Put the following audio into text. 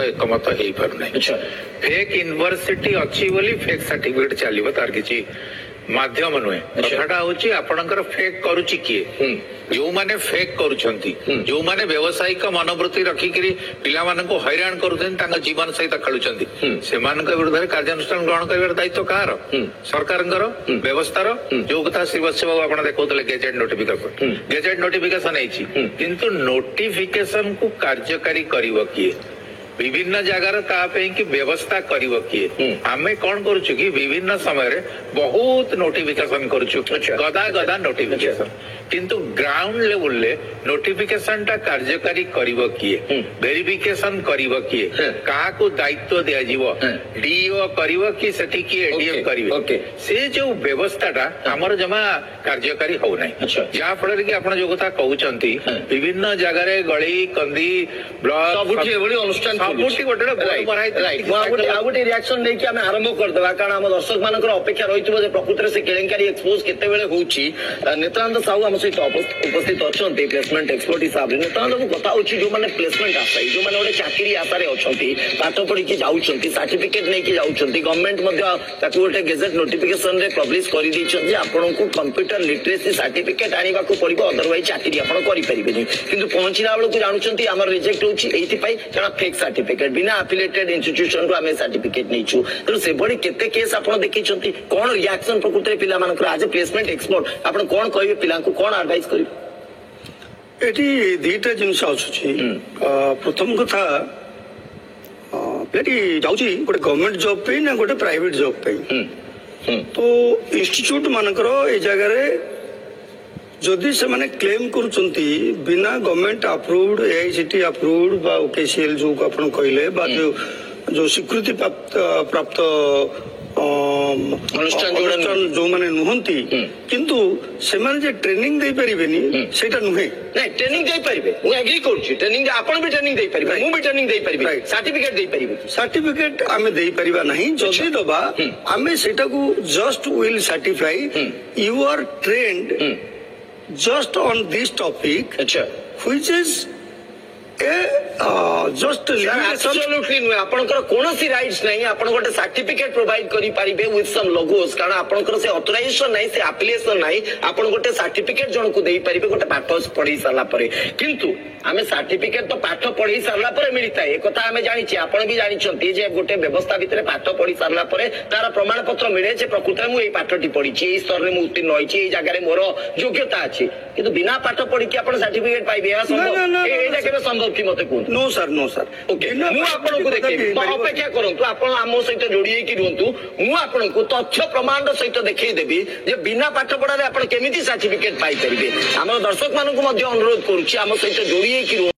एकमत हो पारना fake university अच्छी बोली फेक सर्टिफिकेट चलो तार किसी माध्यम नुहे कथाटा हूँ आपणकर फेक करुच्ची किए जो माने फेक करुछंती जो माने व्यावसायिक मनोवृत्ति रखिकी पिला मानक हैरान कर जीवन सहित खेलुंट से विरुद्ध कार्यानुष्ठान ग्रहण कर दायित्व कहार सरकार व्यवस्थार जो कथा श्री बाबू आप देखते गेजेट नोटिफिकेशन किंतु नोटिफिकेशन को कार्यकारी कर किए विभिन्न जगार की व्यवस्था करिवो किए आमे कौन करूछु कि विभिन्न समय रे बहुत नोटिफिकेशन करूछु गदा गदा नोटिफिकेशन किंतु ग्राउंड लेवल ले नोटिफिकेशन टा कार्यकारी करिवो किए वेरिफिकेशन करिवो किए कहा को दायित्व दिया जीवो डीओ करिवो कि सेठी कि एडीएम करिवे से जो व्यवस्था टा हमर जमा कार्यकारी हो नै जा फल कि आपण जो कथा कहउचंती विभिन्न जगार रे गली कंदी ब्लॉक सबुठी एवली अनुष्ठान गोटे रिएक्शन नहीं आम आरंभ करदे कारण आम दर्शक मान अपेक्षा रही प्रकृति से केलेंकारी एक्सपोज केते नेत्रानंद साहू आम सहित उपस्थित अच्छा प्लेसमेंट एक्सपर्ट हिसाब से नेत्रानंद कथा हो जो मैंने प्लेसमेंट आशायी जो मैंने गोटे चाकरी आशार अच्छा पाठ पढ़ी जाऊँच सर्टिफिकेट नहीं जाऊँच गवर्नमेंट गोटे गेजेट नोटिफिकेशन पब्लिश कर आपन को कंप्यूटर लिटरेसी सर्टिफिकेट आने को पड़ो अदरवाइज चाकरी आप करें कि पहुंचला बेलू जानूँ आम रिजेक्ट होना फेक सर्टिफिकेट बिना एफिलिएटेड इंस्टीट्यूशन रो हमें सर्टिफिकेट नहीं छु तो से बड़ी केते केस आपण देखि छंती कोन रिएक्शन प्रकृति पिला मानकर आज प्लेसमेंट एक्सपर्ट आपण कोन कहबे पिला को कोन एडवाइस करिवे एटी दीटा जिंस आछुची प्रथम कथा एटी जाउची गोटे गवर्नमेंट जॉब पे ना गोटे प्राइवेट जॉब पे तो इंस्टीट्यूट मानकर ए जगह रे जदि से माने क्लेम करुचंती बिना गवर्नमेंट अप्रूव्ड एआईसीटी अप्रूव्ड बा ओकेसीएल जो आपण कहले बा जो स्वीकृति प्राप्त अनुष्ठान जो माने नुहंती किंतु से माने जे ट्रेनिंग दे परिबेनी सेटा नुहे नहीं ट्रेनिंग दे परिबे मु एग्री करछु ट्रेनिंग आपण भी ट्रेनिंग दे परिबे मु भी ट्रेनिंग दे परिबे सर्टिफिकेट दे परिबे सर्टिफिकेट आमे दे परिबा नहीं जदि दबा आमे सेटा को just will certify you are trained just on this topic which is just absolutely नुहे आपनकर कोनोसी राइट्स नहीं आपण गोटे सर्टिफिकेट प्रोवाइड करि परिबे विथ सम लोगोस कारण आपनकर से ऑथराइजेशन नहीं से एप्लीकेशन नहीं आपण गोटे सर्टिफिकेट जण को देई परिबे गोटे पाठ पढ़ी सारला परे किंतु आमे सर्टिफिकेट तो पाठ पढ़ी सारला परे मिलता है एक आमे जानि छी आपण भी जानि छंती जे गोटे व्यवस्था भितरे पाठ पढ़ी सारला परे तार प्रमाण पत्र मिले जे प्रकृति मु एई पाठटी पढ़ी छी एई स्तर रे मु उत्तीर्ण होई छी एई जगह रे मोर योग्यता अछि किंतु बिना पाठ पढ़ी के आपण सर्टिफिकेट पाइबे या संभव एटा केबे संभव कि मते कोन नो सर ओके मु आपण को देखै अपेक्षा करंतु आपण आमो सहित जोड़ी कि रहंतु मु आपण को तथ्य प्रमाण सहित देखै देबी जे बिना पाठ पढ़ा रे आपण केमिति सर्टिफिकेट पाई परिबे हमर दर्शक मानन को मध्ये अनुरोध करूछि आमो सहित जोड़ी कि